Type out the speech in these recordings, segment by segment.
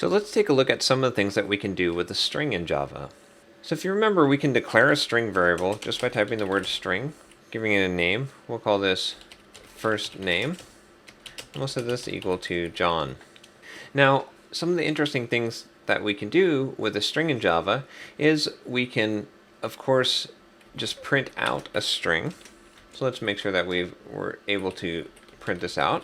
So let's take a look at some of the things that we can do with a string in Java. So if you remember, we can declare a string variable just by typing the word string, giving it a name. We'll call this first name, and we'll set this equal to John. Now, some of the interesting things that we can do with a string in Java is we can, of course, just print out a string. So let's make sure that we're able to print this out.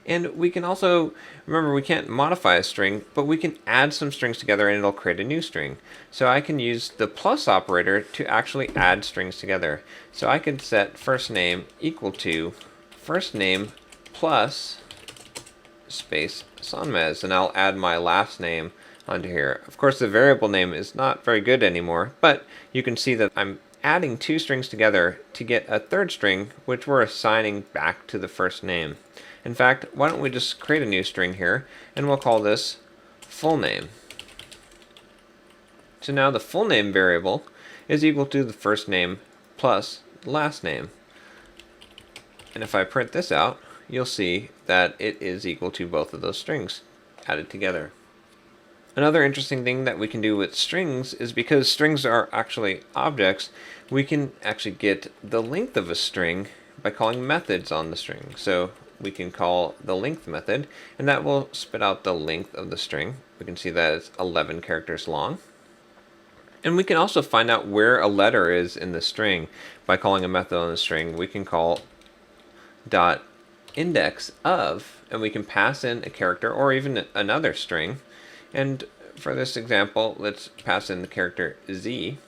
And we can also, remember, we can't modify a string, but we can add some strings together and it'll create a new string. So I can use the plus operator to actually add strings together. So I could set first name equal to first name plus space Sanmez, and I'll add my last name onto here. Of course, the variable name is not very good anymore, but you can see that I'm adding two strings together to get a third string, which we're assigning back to the first name. In fact, why don't we just create a new string here, and we'll call this full name. So now the full name variable is equal to the first name plus last name. And if I print this out, you'll see that it is equal to both of those strings added together. Another interesting thing that we can do with strings is because strings are actually objects, we can actually get the length of a string by calling methods on the string. So we can call the length method, and that will spit out the length of the string. We can see that it's 11 characters long. And we can also find out where a letter is in the string by calling a method on the string. We can call dot index of, and we can pass in a character or even another string. And for this example, let's pass in the character Z.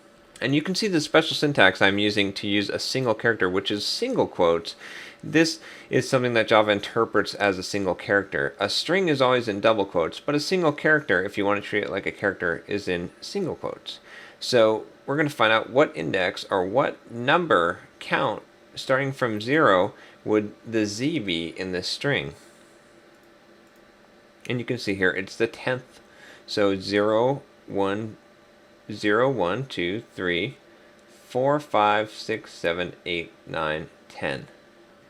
And you can see the special syntax I'm using to use a single character, which is single quotes. This is something that Java interprets as a single character. A string is always in double quotes, but a single character, if you want to treat it like a character, is in single quotes. So we're going to find out what index or what number count starting from 0 would the Z be in this string. And you can see here it's the 10th. So 0, 1, 0, 1, 2, 3, 4, 5, 6, 7, 8, 9, 10.